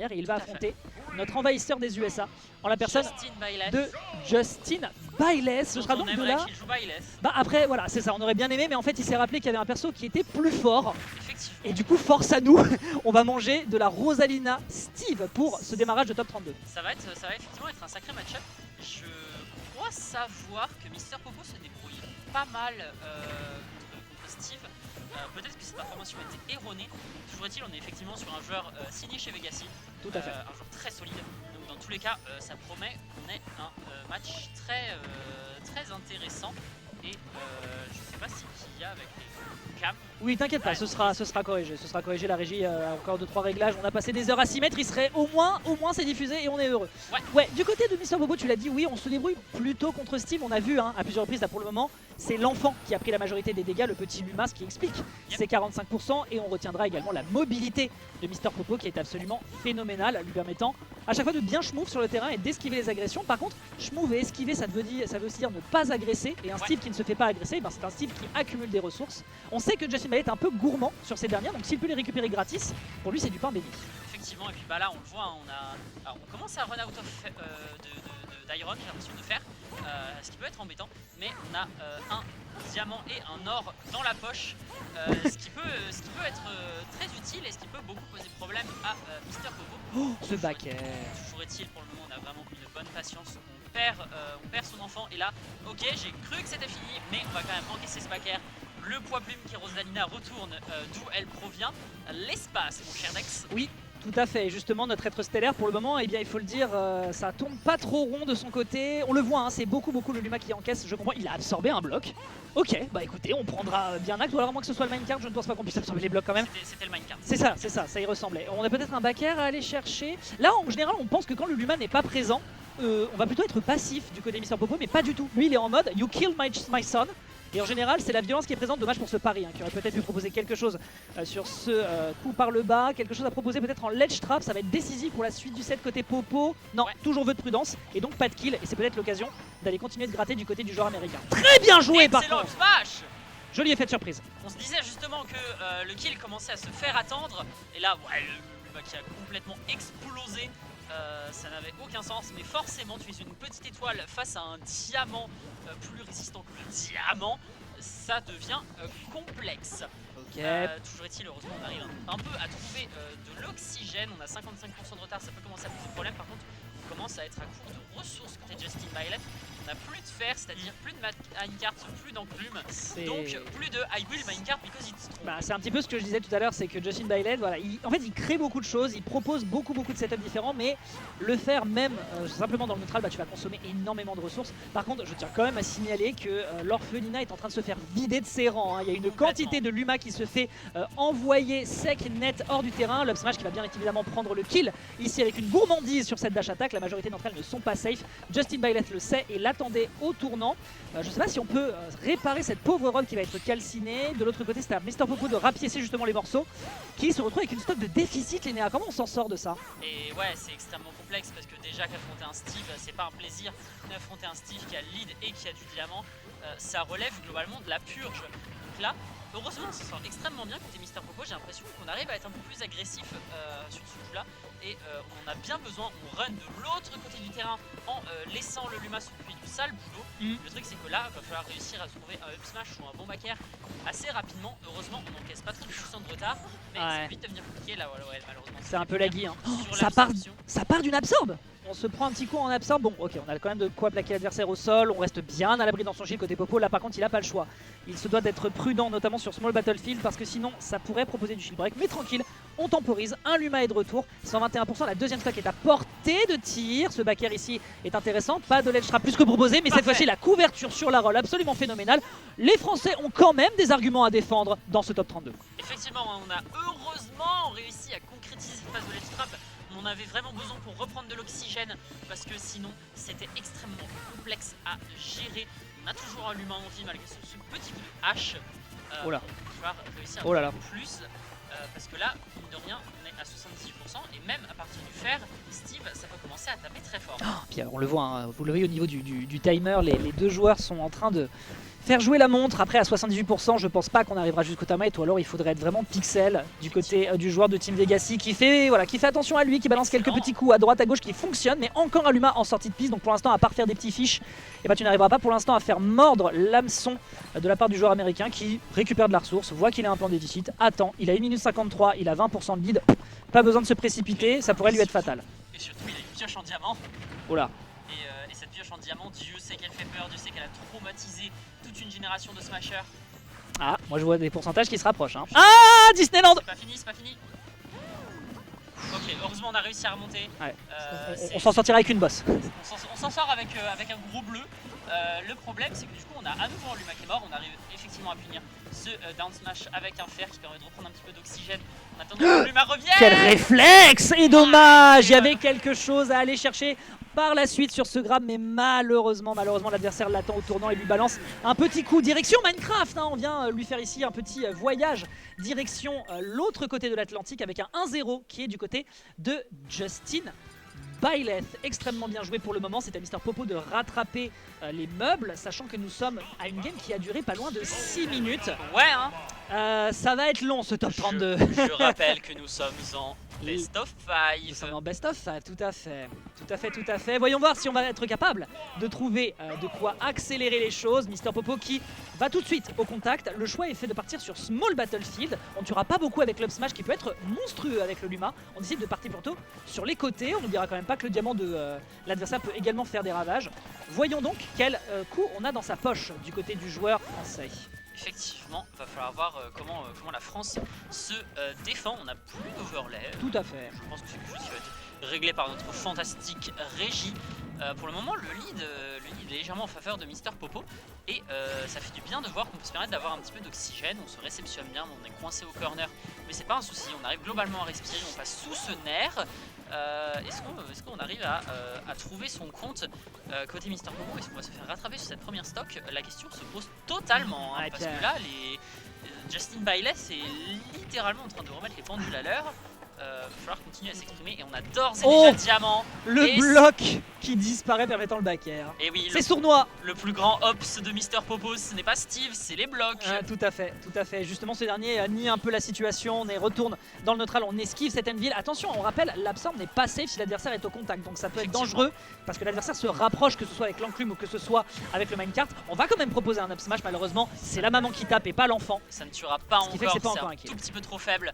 dernière et il va affronter notre envahisseur des USA en la personne Justin Bayless. de Justin Bayless. Ce sera donc de là. Il joue Bayless. Bah après voilà, c'est ça, on aurait bien aimé, mais en fait il s'est rappelé qu'il y avait un perso qui était plus fort. Effectivement. Et du coup, force à nous, on va manger de la Rosalina Steve pour ce démarrage de top 32. Ça va effectivement être un sacré match-up. Je crois savoir que Mister Popo se débrouille pas mal contre Steve. Peut-être que cette information était erronée. Toujours est-il, on est effectivement sur un joueur signé chez Vegassi. Tout à fait. Un joueur très solide. Donc dans tous les cas, ça promet qu'on ait un match très intéressant. Et je sais pas si qu'il y a avec les cams. Oui, t'inquiète pas, ce sera corrigé. Ce sera corrigé, la régie a encore 2-3 réglages. On a passé des heures à s'y mettre, il serait au moins c'est diffusé et on est heureux. Ouais, du côté de Mister Bobo, tu l'as dit, oui, on se débrouille plutôt contre Steve. On a vu à plusieurs reprises là pour le moment, c'est l'enfant qui a pris la majorité des dégâts, le petit Lumas qui explique ses 45%. Et on retiendra également la mobilité de Mister Popo qui est absolument phénoménale, lui permettant à chaque fois de bien schmove sur le terrain et d'esquiver les agressions. Par contre, schmove et esquiver, ça veut aussi dire ne pas agresser. Et un Steve qui ne se fait pas agresser, c'est un Steve qui accumule des ressources. On sait que Justin Bayless est un peu gourmand sur ces dernières, donc s'il peut les récupérer gratis, pour lui c'est du pain béni. Effectivement, et puis bah là on le voit, on commence à run out of d'iron, j'ai l'impression de faire, ce qui peut être embêtant, mais on a un diamant et un or dans la poche, ce qui peut être très utile et ce qui peut beaucoup poser problème à Mister Popo. Oh, ce backer. Toujours est-il, pour le moment on a vraiment une bonne patience, on perd son enfant et là, ok, j'ai cru que c'était fini, mais on va quand même encaisser ce backer. Le poids plume qui Rosalina retourne d'où elle provient, l'espace mon cher Dex. Oui, tout à fait, et justement notre être stellaire pour le moment, eh bien il faut le dire, ça tourne pas trop rond de son côté. On le voit, c'est beaucoup le Luma qui encaisse, je comprends, il a absorbé un bloc. Ok, bah écoutez, on prendra bien acte, ou alors à moins que ce soit le minecart, je ne pense pas qu'on puisse absorber les blocs quand même. C'était le minecart. C'est ça y ressemblait. On a peut-être un backer à aller chercher. Là en général on pense que quand le Luma n'est pas présent, on va plutôt être passif du côté Mister Popo, mais pas du tout. Lui il est en mode you kill my son. Et en général, c'est la violence qui est présente. Dommage pour ce pari, qui aurait peut-être pu proposer quelque chose sur ce coup par le bas. Quelque chose à proposer peut-être en ledge trap. Ça va être décisif pour la suite du set côté Popo. Non, toujours vœu de prudence. Et donc pas de kill. Et c'est peut-être l'occasion d'aller continuer de gratter du côté du joueur américain. Très bien joué par contre. Smash. Joli effet de surprise. On se disait justement que le kill commençait à se faire attendre. Et là, le Luma qui a complètement explosé. Ça n'avait aucun sens, mais forcément tu es une petite étoile face à un diamant plus résistant que le diamant, ça devient complexe. Toujours est-il, heureusement on arrive un peu à trouver de l'oxygène, on a 55% de retard, ça peut commencer à poser problème. Par contre on commence à être à court de ressources côté Justin Bayless. On n'a plus de fer, c'est-à-dire plus de minecart, plus d'enclume, donc plus de I will minecart because it's true. Bah, c'est un petit peu ce que je disais tout à l'heure, c'est que Justin Bayless, voilà, en fait il crée beaucoup de choses, il propose beaucoup de setups différents, mais le faire même simplement dans le neutral, tu vas consommer énormément de ressources. Par contre, je tiens quand même à signaler que l'orphelinat est en train de se faire vider de ses rangs. Il y a une quantité de Luma qui se fait envoyer sec, net, hors du terrain. L'Up Smash qui va bien évidemment prendre le kill ici avec une gourmandise sur cette dash attack. La majorité d'entre elles ne sont pas safe. Justin Bayless le sait et l'attendait au tournant. Je ne sais pas si on peut réparer cette pauvre robe qui va être calcinée. De l'autre côté, c'est à Mister Popo de rapiécer justement les morceaux qui se retrouve avec une stock de déficit. Lénéa, comment on s'en sort de ça? Et ouais, c'est extrêmement complexe parce que déjà qu'affronter un Steve, c'est pas un plaisir. Affronter un Steve qui a le lead et qui a du diamant, ça relève globalement de la purge. Donc là, heureusement, ça sort extrêmement bien côté Mister Popo. J'ai l'impression qu'on arrive à être un peu plus agressif sur ce coup-là. Et on en a bien besoin. On run de l'autre côté du terrain en laissant le Luma s'occuper du sale boulot. Le truc, c'est que là, il va falloir réussir à trouver un up smash ou un bon backer assez rapidement. Heureusement, on n'encaisse pas trop de puissance de retard. Mais ça va vite devenir compliqué là, malheureusement. C'est un peu laggy. Ça part d'une absorbe. On se prend un petit coup en absorbe. Bon, ok, on a quand même de quoi plaquer l'adversaire au sol. On reste bien à l'abri dans son shield côté Popo. Là, par contre, il n'a pas le choix. Il se doit d'être prudent, notamment sur Small Battlefield, parce que sinon, ça pourrait proposer du shield break. Mais tranquille, on temporise. Un Luma est de retour. 121%. La deuxième stock est à portée de tir. Ce backer ici est intéressant. Pas de ledge trap plus que proposé, mais cette fois-ci, la couverture sur la roll absolument phénoménale. Les Français ont quand même des arguments à défendre dans ce top 32. Effectivement, on a heureusement réussi à concrétiser cette phase de ledge trap. On avait vraiment besoin pour reprendre de l'oxygène parce que sinon c'était extrêmement complexe à gérer. On a toujours un Luma en vie malgré ce petit coup de hache. Oh là. On va réussir un peu plus parce que là, mine de rien, on est à 78% et même à partir du fer, Steve, ça peut commencer à taper très fort. Puis on le voit, vous le voyez au niveau du timer, les deux joueurs sont en train de faire jouer la montre. Après à 78%, je pense pas qu'on arrivera jusqu'au timeout, ou alors il faudrait être vraiment pixel du côté du joueur de Team Legacy qui fait attention à lui, qui balance quelques petits coups à droite à gauche qui fonctionnent, mais encore Aluma en sortie de piste. Donc pour l'instant, à part faire des petits fiches, et bah tu n'arriveras pas pour l'instant à faire mordre l'hameçon de la part du joueur américain qui récupère de la ressource, voit qu'il a un plan de déficit, attend, il a 1 minute 53, il a 20% de lead, pas besoin de se précipiter, ça pourrait lui être fatal. Et surtout il a une pioche en diamant. Oh là. Et cette pioche en diamant, Dieu sait qu'elle fait peur, Dieu sait qu'elle a traumatisé toute une génération de smashers. Ah, moi je vois des pourcentages qui se rapprochent. Hein. Ah, Disneyland. C'est pas fini, c'est pas fini. Ok, heureusement on a réussi à remonter. Ouais. On s'en sortira avec une bosse. On s'en sort avec un gros bleu. Le problème c'est que du coup on a à nouveau un Luma qui est mort. On arrive effectivement à punir ce down smash avec un fer qui permet de reprendre un petit peu d'oxygène. En attendant que Luma revienne. Quel réflexe. Et dommage, il y avait quelque chose à aller chercher par la suite sur ce grab, mais malheureusement l'adversaire l'attend au tournant et lui balance un petit coup direction Minecraft. Hein. On vient lui faire ici un petit voyage direction l'autre côté de l'Atlantique avec un 1-0 qui est du côté de Justin Byleth. Extrêmement bien joué pour le moment, c'est à Mister Popo de rattraper les meubles, sachant que nous sommes à une game qui a duré pas loin de 6 minutes. Ouais hein. Ça va être long ce top 32. Je rappelle que nous sommes en Best of 5. Nous sommes en Best of 5, tout à fait. Voyons voir si on va être capable de trouver de quoi accélérer les choses. Mister Popo qui va tout de suite au contact. Le choix est fait de partir sur Small Battlefield. On ne tuera pas beaucoup avec l'Up Smash qui peut être monstrueux avec le Luma. On décide de partir plutôt sur les côtés. On n'oubliera quand même pas que le diamant de l'adversaire peut également faire des ravages. Voyons donc quel coup on a dans sa poche du côté du joueur français. Effectivement, il va falloir voir comment la France se défend. On n'a plus d'overlay. Tout à fait. Je pense que c'est quelque chose qui va être réglé par notre fantastique régie. Pour le moment, le lead est légèrement en faveur de Mister Popo. Et ça fait du bien de voir qu'on peut se permettre d'avoir un petit peu d'oxygène. On se réceptionne bien, on est coincé au corner. Mais c'est pas un souci, on arrive globalement à respirer, on passe sous ce nerf. Est-ce qu'on arrive à trouver son compte côté Mister Popo? Est-ce qu'on va se faire rattraper sur cette première stock? La question se pose totalement, hein, parce que là, Justin Byleth est littéralement en train de remettre les pendules à l'heure. Il va falloir continuer à s'exprimer et on a d'ores et déjà le diamant. Le bloc qui disparaît permettant le back air. Et oui, c'est sournois. Le plus grand ops de Mister Popo, ce n'est pas Steve, c'est les blocs. Tout à fait. Justement, ce dernier nie un peu la situation. On retourne dans le neutral, on esquive cette Envil. Attention, on rappelle, l'absorbe n'est pas safe si l'adversaire est au contact. Donc ça peut être dangereux parce que l'adversaire se rapproche, que ce soit avec l'enclume ou que ce soit avec le minecart. On va quand même proposer un up smash. Malheureusement, c'est la maman qui tape et pas l'enfant. Ça ne tuera pas encore, c'est un tout petit peu trop faible.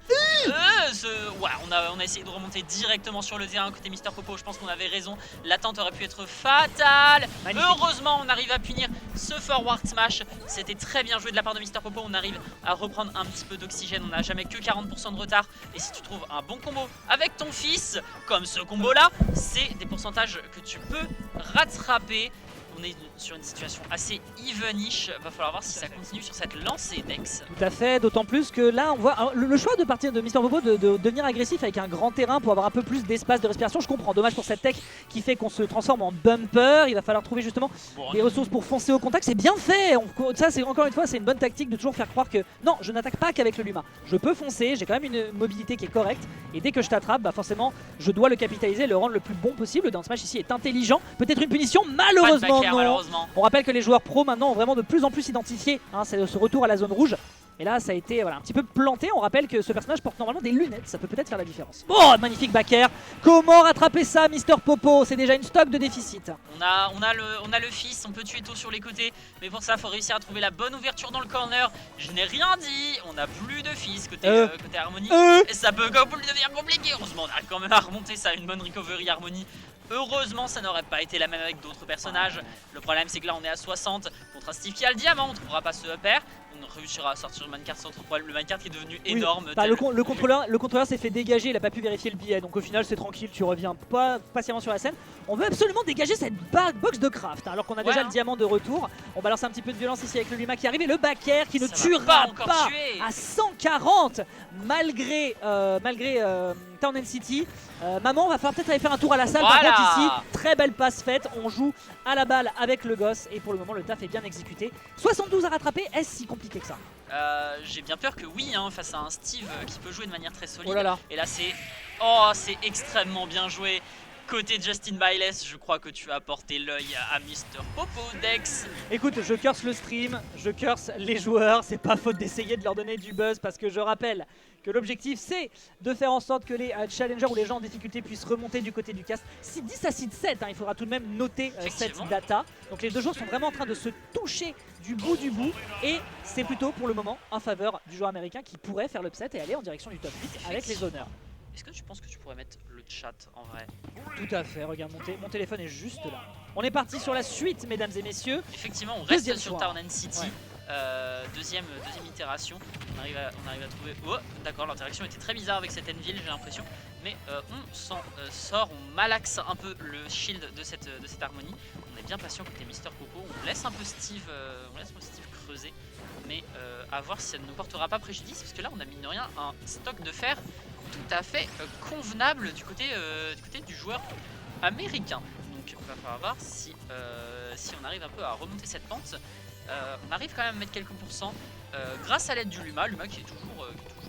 On a essayé de remonter directement sur le terrain côté Mister Popo. Je pense qu'on avait raison. L'attente aurait pu être fatale. Magnifique. Heureusement, on arrive à punir ce forward smash. C'était très bien joué de la part de Mister Popo. On arrive à reprendre un petit peu d'oxygène. On n'a jamais que 40% de retard. Et si tu trouves un bon combo avec ton fils, comme ce combo là, c'est des pourcentages que tu peux rattraper. On est sur une situation assez evenish. Va falloir voir si ça continue sur cette lancée Dex. Tout à fait, d'autant plus que là on voit le choix de partir de Mister Popo de devenir agressif avec un grand terrain pour avoir un peu plus d'espace de respiration. Je comprends, dommage pour cette tech qui fait qu'on se transforme en bumper. Il va falloir trouver justement des ressources pour foncer au contact. C'est bien fait. Ça c'est encore une fois c'est une bonne tactique de toujours faire croire que non, je n'attaque pas qu'avec le Luma. Je peux foncer, j'ai quand même une mobilité qui est correcte. Et dès que je t'attrape, bah forcément je dois le capitaliser, le rendre le plus bon possible. Le down smash ici est intelligent. Peut-être une punition, malheureusement. Malheureusement. On rappelle que les joueurs pro maintenant ont vraiment de plus en plus identifié ce retour à la zone rouge. Et là ça a été un petit peu planté. On rappelle que ce personnage porte normalement des lunettes, ça peut peut-être faire la différence. Oh, magnifique back air. Comment rattraper ça Mister Popo? C'est déjà une stock de déficit. On a le fils, on peut tuer tôt sur les côtés. Mais pour ça il faut réussir à trouver la bonne ouverture dans le corner. Je n'ai rien dit, on n'a plus de fils côté Harmonie. Et ça peut devenir compliqué. Heureusement on arrive quand même à remonter ça, une bonne recovery Harmonie. Heureusement ça n'aurait pas été la même avec d'autres personnages. Le problème c'est que là on est à 60 contre un Steve qui a le diamant, on ne trouvera pas ce upper. On réussira à sortir le minecart sans trop de problème. Le minecart qui est devenu énorme. Bah, le contrôleur s'est fait dégager, il a pas pu vérifier le billet. Donc au final c'est tranquille, tu reviens pas patiemment sur la scène. On veut absolument dégager cette box de craft alors qu'on a déjà le diamant de retour. On balance un petit peu de violence ici avec le Luma qui arrive et le back air qui ne tuera pas à 140 malgré Town and City. Maman va falloir peut-être aller faire un tour à la salle. Par contre ici, très belle passe faite. On joue à la balle avec le gosse et pour le moment le taf est bien exécuté. 72 à rattraper, est-ce si compliqué que ça? J'ai bien peur que oui, hein, face à un Steve qui peut jouer de manière très solide. Oh là là. Et là c'est extrêmement bien joué. Côté Justin Byles, je crois que tu as porté l'œil à Mr. Popo Dex. Écoute, je curse le stream, je curse les joueurs, c'est pas faute d'essayer de leur donner du buzz parce que je rappelle que l'objectif c'est de faire en sorte que les challengers ou les gens en difficulté puissent remonter du côté du cast. Seed 10 à Seed 7, il faudra tout de même noter cette data. Donc les deux joueurs sont vraiment en train de se toucher du bout et c'est plutôt pour le moment en faveur du joueur américain qui pourrait faire l'upset et aller en direction du top 8 avec les honneurs. Est-ce que tu penses que tu pourrais mettre le chat en vrai? Tout à fait, regarde, mon téléphone est juste là. On est parti sur la suite, mesdames et messieurs. Effectivement, on reste Deuxième sur soir. Town City. Ouais. Deuxième itération. On arrive à trouver... Oh, d'accord, l'interaction était très bizarre avec cette Envil, j'ai l'impression. Mais on s'en sort, on malaxe un peu le shield de cette harmonie. On est bien patient côté Mister Popo. On laisse un peu Steve, creuser. Mais à voir si ça ne nous portera pas préjudice. Parce que là, on a mine de rien un stock de fer tout à fait convenable du côté du joueur américain. Donc il va falloir voir si on arrive un peu à remonter cette pente. On arrive quand même à mettre quelques pourcents grâce à l'aide du Luma qui est toujours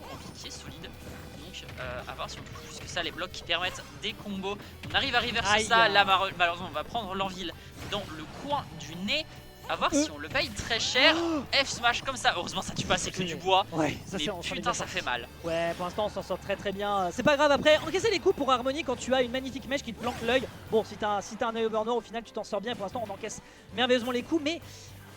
rempli, qui est solide. Donc à voir si on trouve plus que ça les blocs qui permettent des combos. On arrive à reverser ça. Là malheureusement on va prendre l'Envil dans le coin du nez. A voir si on le paye très cher. F smash comme ça. Heureusement ça tue pas, c'est que du bois. Ouais, ça, mais putain ça fait mal. Ouais, pour l'instant on s'en sort très bien. C'est pas grave, après encaisser les coups pour Harmony quand tu as une magnifique mèche qui te planque l'œil. Bon, si t'as un œil au burner, au final tu t'en sors bien. Pour l'instant on encaisse merveilleusement les coups, mais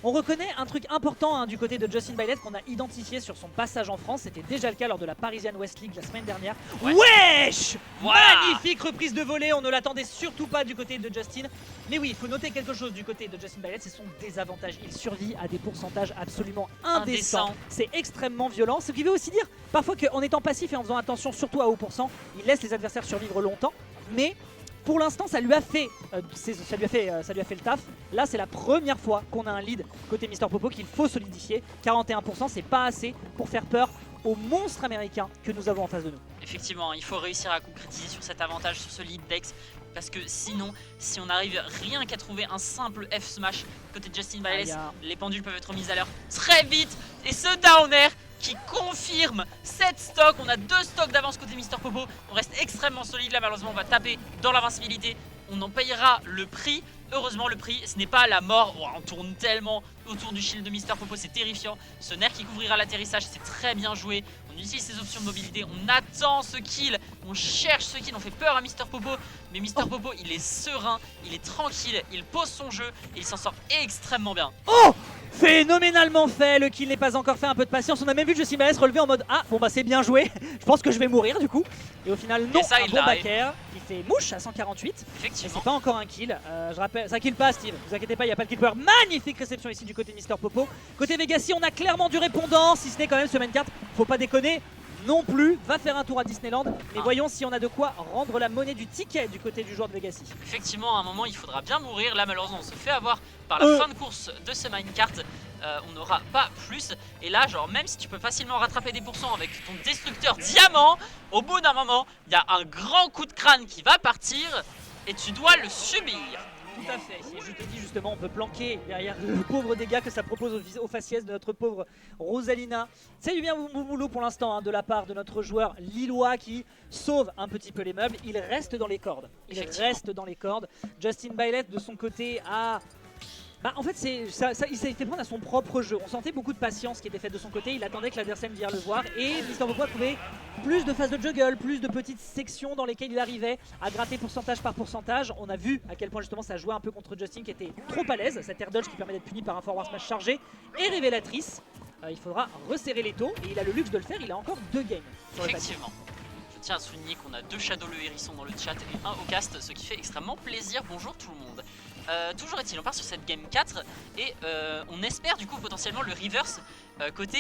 on reconnaît un truc important du côté de Justin Byles qu'on a identifié sur son passage en France. C'était déjà le cas lors de la Parisian West League la semaine dernière. Ouais. Wesh, voilà. Magnifique reprise de volée, on ne l'attendait surtout pas du côté de Justin. Mais oui, il faut noter quelque chose du côté de Justin Byles, c'est son désavantage. Il survit à des pourcentages absolument indécents. C'est extrêmement violent. Ce qui veut aussi dire parfois qu'en étant passif et en faisant attention surtout à haut pourcent, il laisse les adversaires survivre longtemps. Mais pour l'instant, ça lui a fait le taf. Là, c'est la première fois qu'on a un lead côté Mister Popo qu'il faut solidifier. 41%, c'est pas assez pour faire peur aux monstres américains que nous avons en face de nous. Effectivement, il faut réussir à concrétiser sur cet avantage, sur ce lead Dex. Parce que sinon, si on n'arrive rien qu'à trouver un simple F smash côté de Justin Byles, les pendules peuvent être mises à l'heure très vite. Et ce down air qui confirme 7 stocks. On a 2 stocks d'avance côté Mister Popo. On reste extrêmement solide là, malheureusement on va taper dans l'invincibilité. On en payera le prix. Heureusement le prix, ce n'est pas la mort. Oh, on tourne tellement autour du shield de Mister Popo, c'est terrifiant. Ce nerf qui couvrira l'atterrissage, c'est très bien joué. On utilise ses options de mobilité, on attend ce kill, on cherche ce kill, on fait peur à Mister Popo. Mais Mister Popo, il est serein, il est tranquille, il pose son jeu et il s'en sort extrêmement bien. Oh! Phénoménalement fait, le kill n'est pas encore fait, un peu de patience. On a même vu Justin Byles relever en mode ah bon bah c'est bien joué, je pense que je vais mourir du coup. Et au final non, ça, un bon back air qui fait mouche à 148. Effectivement. Et c'est pas encore un kill, je rappelle, ça kill pas Steve, vous inquiétez pas, il n'y a pas de kill power. Magnifique réception ici du côté Mister Popo. Côté Vegassi on a clairement du répondant, si ce n'est quand même semaine 4, faut pas déconner. Non plus, va faire un tour à Disneyland, mais voyons si on a de quoi rendre la monnaie du ticket du côté du joueur de Vegassi. Effectivement, à un moment il faudra bien mourir, là malheureusement on se fait avoir par la fin de course de ce minecart, on n'aura pas plus, et là genre même si tu peux facilement rattraper des pourcents avec ton destructeur diamant, au bout d'un moment il y a un grand coup de crâne qui va partir et tu dois le subir. Tout à fait, et je te dis justement on peut planquer derrière le pauvre dégât que ça propose aux faciès de notre pauvre Rosalina. C'est du bien boulot pour l'instant de la part de notre joueur lillois qui sauve un petit peu les meubles. Il reste dans les cordes, Justin Byles de son côté a... en fait, il s'est fait prendre à son propre jeu. On sentait beaucoup de patience qui était faite de son côté. Il attendait que l'adversaire vienne le voir. Et Mister Popo a trouvé plus de phases de juggle, plus de petites sections dans lesquelles il arrivait à gratter pourcentage par pourcentage. On a vu à quel point justement ça jouait un peu contre Justin qui était trop à l'aise. Cette air dodge qui permet d'être puni par un forward smash chargé est révélatrice. Il faudra resserrer les taux. Et il a le luxe de le faire. Il a encore 2 games. Effectivement. Je tiens à souligner qu'on a 2 Shadow le Hérisson dans le chat et 1 au cast, ce qui fait extrêmement plaisir. Bonjour tout le monde. Toujours est-il, on part sur cette game 4 et on espère du coup potentiellement le reverse côté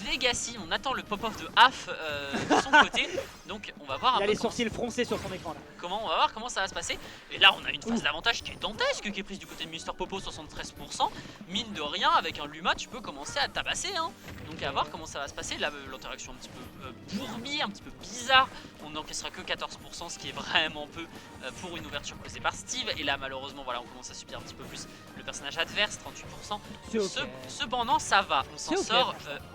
Vegassi. On attend le pop-off de Haf de son côté, donc on va voir un peu. Il a les sourcils froncés sur son écran là. On va voir comment ça va se passer. Et là on a une phase d'avantage qui est dantesque, qui est prise du côté de Mister Popo, 73%. Mine de rien, avec un Luma tu peux commencer à tabasser Donc à voir comment ça va se passer. Là l'interaction un petit peu bourbie, un petit peu bizarre. On n'encaissera que 14%, ce qui est vraiment peu pour une ouverture causée par Steve. Et là malheureusement voilà, on commence à subir un petit peu plus le personnage adverse, 38%. Cependant ça va, on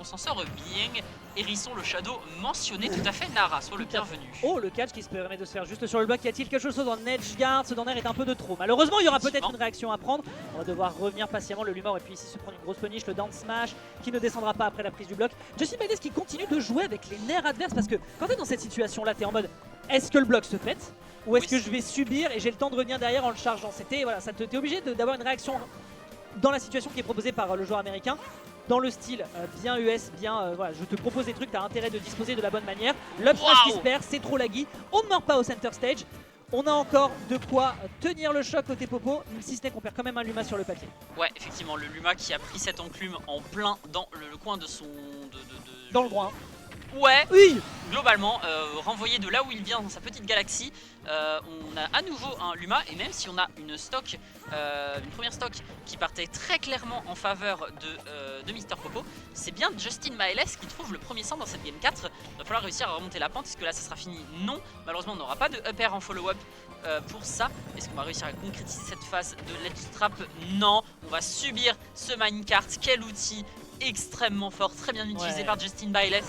s'en sort bien. Hérisson le Shadow mentionné, tout à fait Nara, soit le bienvenu. Oh, le catch qui se permet de se faire juste sur le bloc. Y a-t-il quelque chose dans Edgeguard? Ce Danner est un peu de trop. Malheureusement, il y aura peut-être une réaction à prendre. On va devoir revenir patiemment. Le Luma aurait pu ici se prendre une grosse punish. Le down smash qui ne descendra pas après la prise du bloc. Justin Bailey qui continue de jouer avec les nerfs adverses parce que quand tu es dans cette situation-là, tu es en mode est-ce que le bloc se pète ou est-ce que je vais subir et j'ai le temps de revenir derrière en le chargeant? C'était voilà, ça t'es obligé d'avoir une réaction dans la situation qui est proposée par le joueur américain. Dans le style bien US, bien voilà, je te propose des trucs, tu as intérêt de disposer de la bonne manière. L'up smash qui se perd, c'est trop laggy. On ne meurt pas au center stage. On a encore de quoi tenir le choc côté Popo, si ce n'est qu'on perd quand même un Luma sur le papier. Ouais, effectivement, le Luma qui a pris cette enclume en plein dans le coin de son... Dans le groin. Ouais, oui. Globalement, renvoyé de là où il vient dans sa petite galaxie, on a à nouveau un Luma, et même si on a une première stock qui partait très clairement en faveur de Mister Popo, c'est bien Justin Miles qui trouve le premier sang dans cette game 4. Il va falloir réussir à remonter la pente. Est-ce que là ça sera fini? Non, malheureusement on n'aura pas de up air en follow-up pour ça. Est-ce qu'on va réussir à concrétiser cette phase de ledge trap? Non, on va subir ce minecart. Quel outil extrêmement fort, très bien utilisé par Justin Bailey.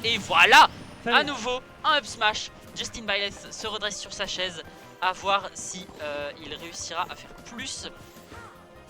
Et voilà, à nouveau un up smash. Justin Bailey se redresse sur sa chaise, à voir si il réussira à faire plus.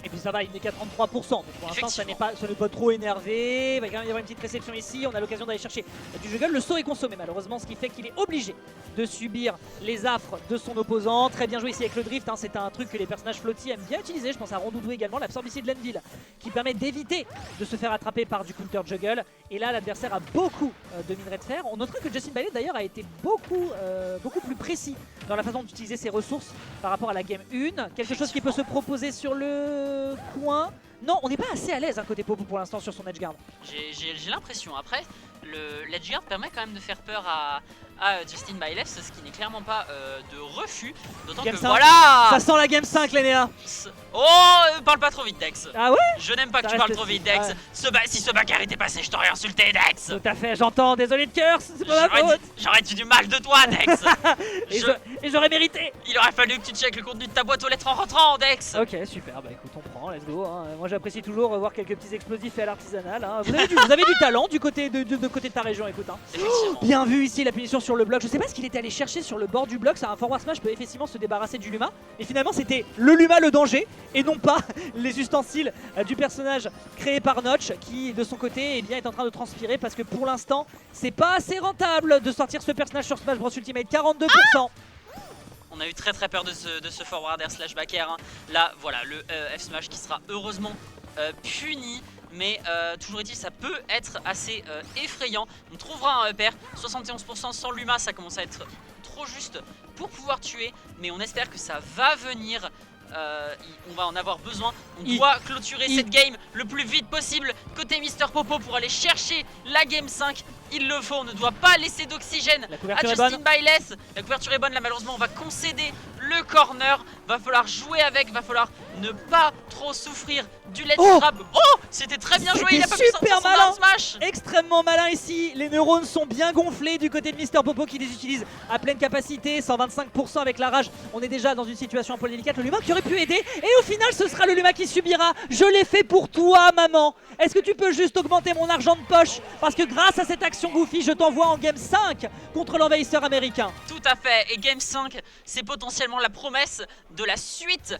Et puis ça va, il n'est qu'à 33%. Donc pour l'instant, ça n'est pas trop énervé. Il va quand même y avoir une petite réception ici. On a l'occasion d'aller chercher du juggle. Le saut est consommé malheureusement, ce qui fait qu'il est obligé de subir les affres de son opposant. Très bien joué ici avec le drift. Hein. C'est un truc que les personnages flotti aiment bien utiliser. Je pense à Rondoudou également. L'absorbe ici de Lenville qui permet d'éviter de se faire attraper par du counter juggle. Et là, l'adversaire a beaucoup de minerais de fer. On notera que Justin Bailey d'ailleurs a été beaucoup plus précis dans la façon d'utiliser ses ressources par rapport à la game 1. Quelque chose qui peut se proposer sur le coin. Non, on n'est pas assez à l'aise côté Popo pour l'instant sur son edgeguard. J'ai l'impression. Après, l'edgeguard permet quand même de faire peur à Justin Bailey, ce qui n'est clairement pas de refus. D'autant que 5. voilà, ça sent la game 5, Lénéa. Oh, parle pas trop vite, Dex. Ah ouais? Je n'aime pas que tu parles trop vite, Dex. Ouais. Si ce bagarre était passé, je t'aurais insulté, Dex. Tout à fait, j'entends, désolé de cœur, c'est pas ma faute. J'aurais dit du mal de toi, Dex. Et j'aurais mérité. Il aurait fallu que tu checkes le contenu de ta boîte aux lettres en rentrant, Dex. Ok, super, bah écoute, on prend, let's go. Hein. Moi j'apprécie toujours voir quelques petits explosifs faits à l'artisanal. Hein. Vous avez du talent du côté de ta région, écoute. Hein. Bien vu ici la punition sur le bloc. Je sais pas ce qu'il était allé chercher sur le bord du bloc. Ça, un forward smash peut effectivement se débarrasser du Luma. Mais finalement, c'était le Luma le danger et non pas les ustensiles du personnage créé par Notch qui, de son côté, est en train de transpirer parce que pour l'instant, c'est pas assez rentable de sortir ce personnage sur Smash Bros Ultimate. 42%. On a eu très peur de ce forward air slash back air. Hein. Là, voilà, le F smash qui sera heureusement puni. Mais toujours est-il, ça peut être assez effrayant. On trouvera un up air, 71% sans Luma, ça commence à être trop juste pour pouvoir tuer. Mais on espère que ça va venir. On va en avoir besoin. On doit clôturer cette game le plus vite possible côté Mister Popo pour aller chercher la game 5. Il le faut, on ne doit pas laisser d'oxygène à Justin Bailey. La couverture est bonne, là malheureusement on va concéder le corner. Va falloir jouer avec, va falloir ne pas trop souffrir du let's trap. Oh, c'était très bien joué, il a pas pu sortir son down smash. Extrêmement malin ici, les neurones sont bien gonflés du côté de Mister Popo qui les utilise à pleine capacité, 125% avec la rage. On est déjà dans une situation un peu délicate, le Luma qui aurait pu aider et au final ce sera le Luma qui subira. Je l'ai fait pour toi maman. Est-ce que tu peux juste augmenter mon argent de poche? Parce que grâce à cette action Goofy, je t'envoie en game 5 contre l'envahisseur américain. Tout à fait, et game 5 c'est potentiellement la promesse de la suite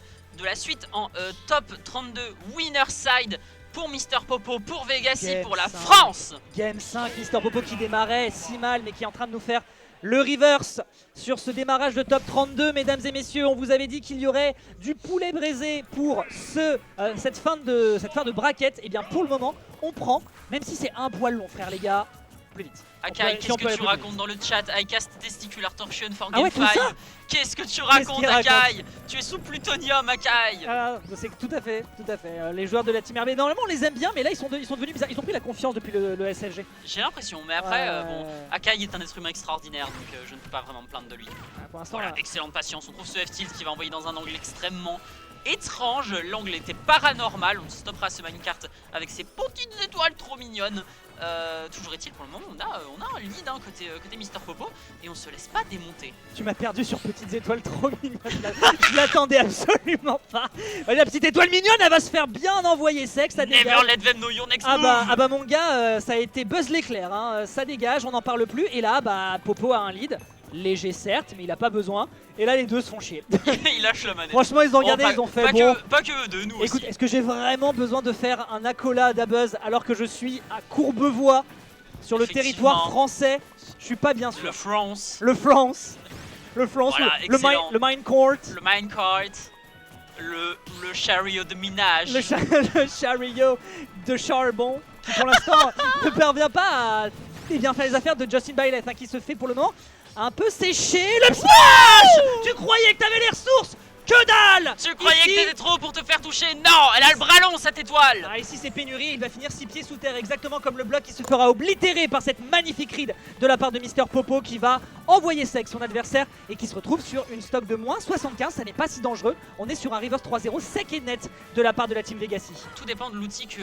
en top 32 winner side pour Mister Popo, pour Vegassi, pour la France. Game 5, Mister Popo qui démarrait si mal mais qui est en train de nous faire le reverse sur ce démarrage de top 32, mesdames et messieurs. On vous avait dit qu'il y aurait du poulet braisé pour cette fin de bracket. Et bien pour le moment, on prend, même si c'est un poil long frère les gars, plus vite. Akai, qu'est-ce que tu racontes dans le chat? I cast testicular torsion for game 5. Qu'est-ce que tu racontes, Akai? Tu es sous plutonium, Akai. C'est tout à fait. Les joueurs de la Team RB, normalement on les aime bien, mais là ils sont devenus bizarres. Ils ont pris la confiance depuis le SFG. J'ai l'impression, mais après, bon, Akai est un être humain extraordinaire, donc je ne peux pas vraiment me plaindre de lui. Pour l'instant, voilà, excellente patience. On trouve ce F-tilt qui va envoyer dans un angle extrêmement étrange. L'angle était paranormal. On stoppera ce minecart avec ses petites étoiles trop mignonnes. toujours est-il, pour le moment, on a un lead hein, côté Mister Popo et on se laisse pas démonter. Tu m'as perdu sur Petites Étoiles trop mignonnes. Je l'attendais absolument pas. La petite étoile mignonne, elle va se faire bien envoyer sec, ça Never dégage. let them know your next Ah move. bah mon gars, ça a été buzz l'éclair, hein. Ça dégage, on n'en parle plus. Et là, bah Popo a un lead. Léger certes, mais il a pas besoin. Et là, les deux se font chier. Il lâche la manette. Franchement, ils ont regardé, Bon, ils ont fait pas bon. pas que eux deux, nous Écoute, aussi. est-ce que j'ai vraiment besoin de faire un accolade à Buzz alors que je suis à Courbevoie sur le Effectivement. territoire français? Je suis pas bien sûr. Le France, Le France. Le France, Voilà, le excellent. mine court. le minecart, le chariot de minage. Le chariot de charbon qui pour l'instant ne parvient pas à bien faire les affaires de Justin Bailey hein, qui se fait pour le moment un peu sécher. Le smash. Tu croyais que t'avais les ressources? Que dalle! Tu croyais Ici- que t'étais trop pour te faire toucher? Non, elle a le bras long cette étoile. Ah, ici c'est pénurie, il va finir 6 pieds sous terre, exactement comme le bloc qui se fera oblitérer par cette magnifique ride de la part de Mister Popo qui va envoyer sec son adversaire et qui se retrouve sur une stock de moins 75, ça n'est pas si dangereux. On est sur un reverse 3-0 sec et net de la part de la team Legacy. Tout dépend de l'outil que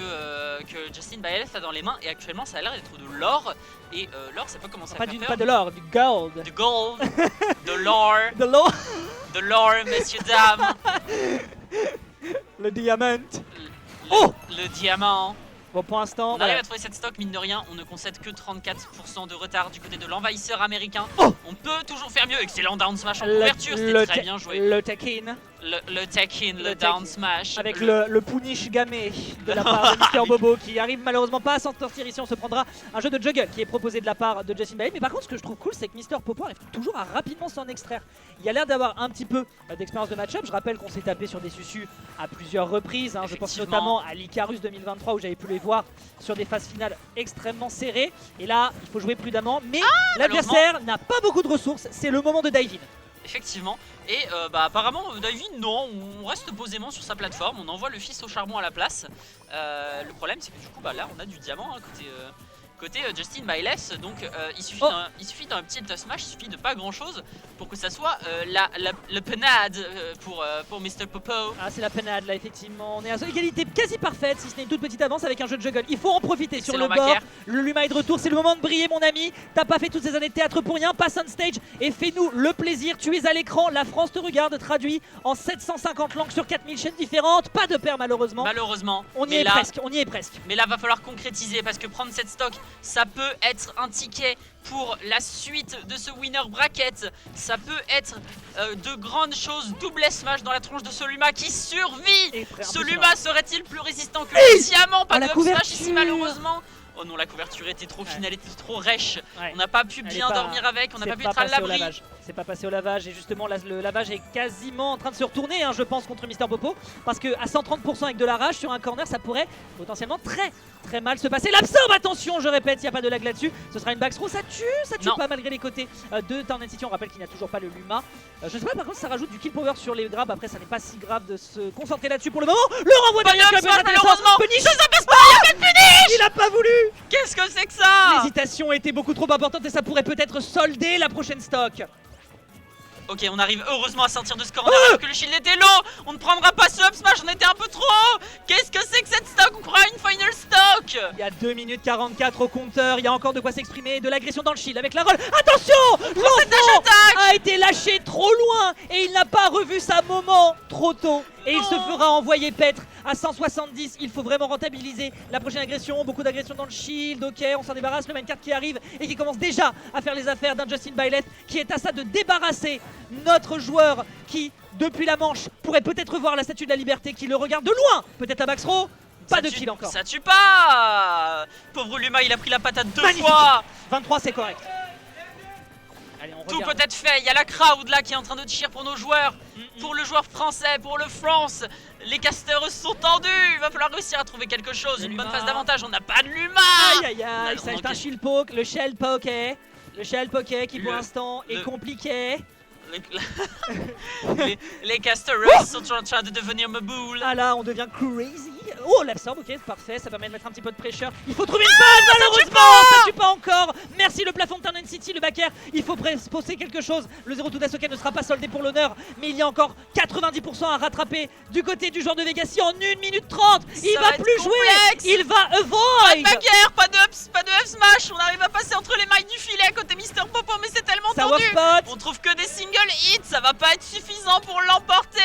Justin Baelef a dans les mains et actuellement ça a l'air d'être de l'or et l'or ça peut commencer à Pas, faire pas peur. de l'or, du gold. Du gold, de l'or, De l'or, de l'or, messieurs, dames, le diamant. le, Oh le diamant. Bon pour l'instant, On arrive à trouver cette stock, mine de rien, on ne concède que 34% de retard du côté de l'envahisseur américain. Oh On peut toujours faire mieux, excellent down smash en le, couverture, c'était très bien joué. le take-in Le tech-in, le le down tech-in. smash. avec le punish gamé de la part de Mister Bobo qui arrive malheureusement pas à s'en sortir ici. On se prendra un jeu de juggle qui est proposé de la part de Justin Bailey. Mais par contre, ce que je trouve cool, c'est que Mister Popo arrive toujours à rapidement s'en extraire. Il y a l'air d'avoir un petit peu d'expérience de match-up. Je rappelle qu'on s'est tapé sur des susus à plusieurs reprises. Hein. Je pense Effectivement. notamment à l'Icarus 2023 où j'avais pu les voir sur des phases finales extrêmement serrées. Et là, il faut jouer prudemment. Mais l'adversaire n'a pas beaucoup de ressources. C'est le moment de dive in. Effectivement. Et apparemment, Divine, non, on reste posément sur sa plateforme, on envoie le fils au charbon à la place. Le problème, c'est que du coup, là, on a du diamant hein, côté Justin Bailess. Donc, il suffit d'un petit smash, il suffit de pas grand chose pour que ça soit le penade pour Mr. Popo. Ah, c'est la penade là, effectivement. On est à une égalité quasi parfaite, si ce n'est une toute petite avance avec un jeu de juggle. Il faut en profiter sur le Excellent bord. backer. Le Luma est de retour, c'est le moment de briller, mon ami. T'as pas fait toutes ces années de théâtre pour rien. Passe on stage et fais-nous le plaisir. Tu es à l'écran, la France te regarde, traduit en 750 langues sur 4000 chaînes différentes. Pas de paire, malheureusement. Malheureusement. On y mais est là, presque, on y est presque. Mais là, va falloir concrétiser parce que prendre cette stock, ça peut être un ticket pour la suite de ce winner bracket. Ça peut être de grandes choses. Double smash dans la tronche de Soluma qui survit. Et frère, Soluma serait-il plus résistant que le diamant? Pas la de up smash ici couverture. malheureusement. Oh non, la couverture était trop fine, elle était trop rêche. Ouais. On n'a pas pu Elle bien est pas- dormir avec, on n'a C'est pas pu être à passé au l'abri. lavage. C'est pas passé au lavage et justement le lavage est quasiment en train de se retourner hein, je pense contre Mister Popo parce que à 130% avec de la rage sur un corner ça pourrait potentiellement très mal se passer. L'absorbe, attention, je répète, il n'y a pas de lag là-dessus. Ce sera une backthrow, ça tue Non. pas malgré les côtés de Turnet City. On rappelle qu'il n'y a toujours pas le Luma. Je sais pas par contre ça rajoute du kill power sur les grabs. Après ça n'est pas si grave de se concentrer là-dessus pour le moment. Le renvoi Pas derrière de qui va être up smash, intéressant. malheureusement. Punish. Ça passe pas, y a pas de punish. Il a pas voulu. Qu'est-ce que c'est que ça? L'hésitation était beaucoup trop importante et ça pourrait peut-être solder la prochaine stock. Ok, on arrive heureusement à sortir de ce corner alors que le shield était low. On ne prendra pas ce up smash, on était un peu trop haut. Qu'est-ce que c'est que cette stock? On prend une final stock. Il y a 2 minutes 44 au compteur, il y a encore de quoi s'exprimer, de l'agression dans le shield avec la roll. Attention, l'enfant a été lâché trop loin et il n'a pas revu sa moment trop tôt. Et il se fera envoyer paître à 170. Il faut vraiment rentabiliser la prochaine agression. Beaucoup d'agressions dans le shield. Ok, on s'en débarrasse. Le minecart qui arrive et qui commence déjà à faire les affaires d'un Justin Bailey qui est à ça de débarrasser notre joueur qui, depuis la manche, pourrait peut-être voir la statue de la liberté qui le regarde de loin. Peut-être la backthrow. Pas de kill encore. Ça tue pas. Pauvre Luma, il a pris la patate deux Magnifique. fois. 23, c'est correct. Allez, on Tout regarde. peut être fait, il y a la crowd là qui est en train de cheer pour nos joueurs, pour le joueur français, pour le France. Les casters sont tendus, il va falloir réussir à trouver quelque chose, Le une bonne Luma. phase d'avantage, on n'a pas de Luma. Aïe aïe aïe, ça on est un enquête. shield poke, le shell poke. Le shell poke qui pour Le- l'instant est le- compliqué. Les casters sont en train de devenir ma boule. Ah là, on devient crazy. Oh, l'absorbe, ok, parfait, ça permet de mettre un petit peu de pressure. Il faut trouver une balle, malheureusement, ça tue pas encore. Merci le plafond de Turn City, le backer. Il faut poster quelque chose. Le 0-2 d'Asoka ne sera pas soldé pour l'honneur, mais il y a encore 90% à rattraper du côté du joueur de Vegassi en 1 minute 30. Il va plus jouer, il va avoid. Pas de bagarre, pas de up smash. On arrive à passer entre les mailles du filet à côté Mister Popo, mais c'est tellement tendu. On trouve que des single hits, ça va pas être suffisant pour l'emporter.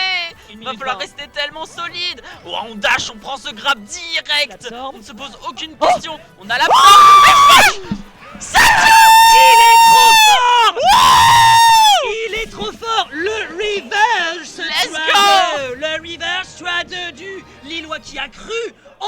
Il va falloir rester tellement solide. Oh, on dash, on prend ce grab direct. On ne se pose aucune question. On a la Il est trop fort. Il est trop fort. Le reverse Let's go. Le reverse trad du Lillois qui a cru